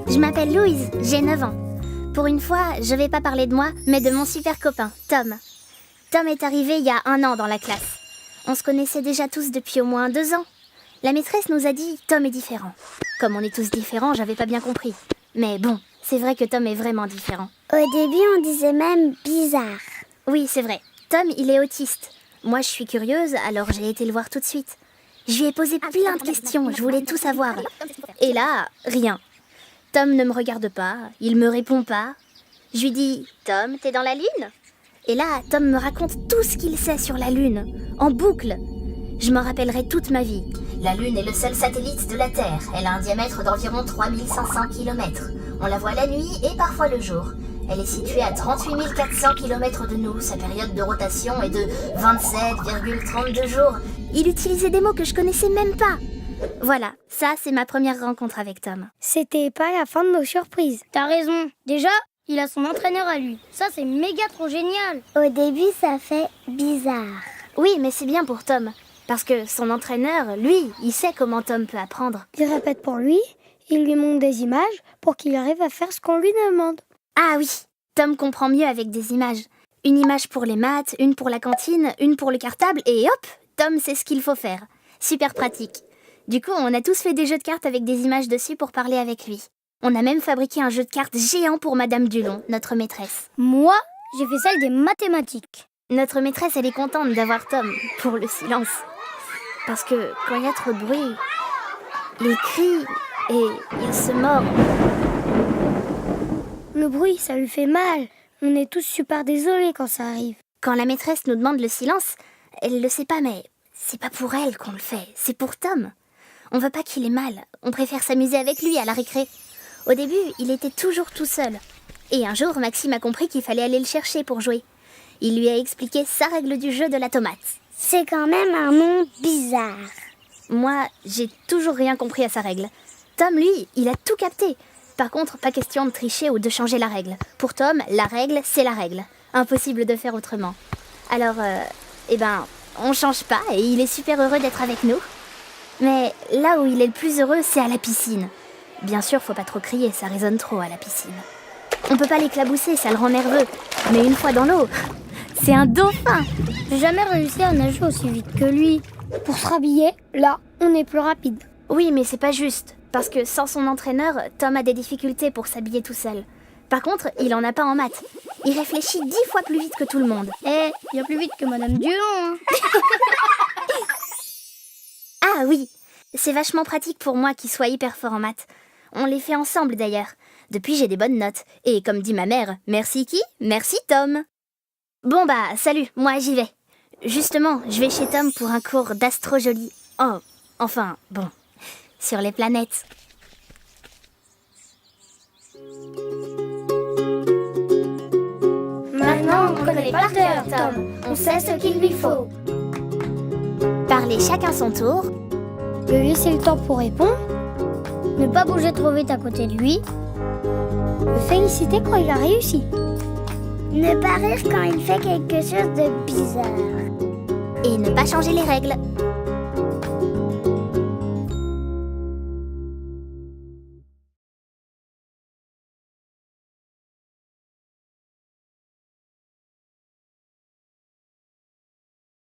Je m'appelle Louise, j'ai 9 ans. Pour une fois, je vais pas parler de moi, mais de mon super copain, Tom. Tom est arrivé il y a 1 an dans la classe. On se connaissait déjà tous depuis au moins 2 ans. La maîtresse nous a dit « Tom est différent ». Comme on est tous différents, j'avais pas bien compris. Mais bon, c'est vrai que Tom est vraiment différent. Au début, on disait même bizarre. Oui, c'est vrai. Tom, il est autiste. Moi, je suis curieuse, alors j'ai été le voir tout de suite. Je lui ai posé plein de questions, je voulais tout savoir. Et là, rien. Tom ne me regarde pas, il me répond pas. Je lui dis « Tom, t'es dans la Lune ?» Et là, Tom me raconte tout ce qu'il sait sur la Lune, en boucle. Je m'en rappellerai toute ma vie. La Lune est le seul satellite de la Terre. Elle a un diamètre d'environ 3500 km. On la voit la nuit et parfois le jour. Elle est située à 38 400 km de nous. Sa période de rotation est de 27,32 jours. Il utilisait des mots que je connaissais même pas. Voilà, ça c'est ma première rencontre avec Tom. C'était pas la fin de nos surprises. T'as raison. Déjà, il a son entraîneur à lui. Ça, c'est méga trop génial. Au début, ça fait bizarre. Oui, mais c'est bien pour Tom. Parce que son entraîneur, lui, il sait comment Tom peut apprendre. Il répète pour lui, il lui montre des images pour qu'il arrive à faire ce qu'on lui demande. Ah oui, Tom comprend mieux avec des images. Une image pour les maths, une pour la cantine, une pour le cartable, et hop, Tom sait ce qu'il faut faire. Super pratique. Du coup, on a tous fait des jeux de cartes avec des images dessus pour parler avec lui. On a même fabriqué un jeu de cartes géant pour Madame Dulon, notre maîtresse. Moi, j'ai fait celle des mathématiques. Notre maîtresse, elle est contente d'avoir Tom pour le silence. Parce que quand il y a trop de bruit, il crie et il se mord. Le bruit, ça lui fait mal. On est tous super désolés quand ça arrive. Quand la maîtresse nous demande le silence, elle le sait pas, mais c'est pas pour elle qu'on le fait, c'est pour Tom. On veut pas qu'il ait mal, on préfère s'amuser avec lui à la récré. Au début, il était toujours tout seul. Et un jour, Maxime a compris qu'il fallait aller le chercher pour jouer. Il lui a expliqué sa règle du jeu de la tomate. C'est quand même un nom bizarre. Moi, j'ai toujours rien compris à sa règle. Tom, lui, il a tout capté. Par contre, pas question de tricher ou de changer la règle. Pour Tom, la règle, c'est la règle. Impossible de faire autrement. Alors, on change pas et il est super heureux d'être avec nous. Mais là où il est le plus heureux, c'est à la piscine. Bien sûr, faut pas trop crier, ça résonne trop à la piscine. On peut pas l'éclabousser, ça le rend nerveux. Mais une fois dans l'eau, c'est un dauphin. J'ai jamais réussi à nager aussi vite que lui. Pour se rhabiller, là, on est plus rapide. Oui, mais c'est pas juste. Parce que sans son entraîneur, Tom a des difficultés pour s'habiller tout seul. Par contre, il en a pas en maths. Il réfléchit 10 fois plus vite que tout le monde. Bien plus vite que Madame Dulon, hein. Ah oui, c'est vachement pratique pour moi qu'il soit hyper fort en maths. On les fait ensemble d'ailleurs. Depuis, j'ai des bonnes notes. Et comme dit ma mère, merci qui ? Merci Tom. Bon salut, moi j'y vais. Justement, je vais chez Tom pour un cours d'astro-jolie. Oh, enfin, bon, sur les planètes. Maintenant, on connaît par cœur, Tom. On sait ce qu'il lui faut. Parler chacun son tour. Lui laisser le temps pour répondre. Ne pas bouger trop vite à côté de lui. Le féliciter quand il a réussi. Ne pas rire quand il fait quelque chose de bizarre. Et ne pas changer les règles.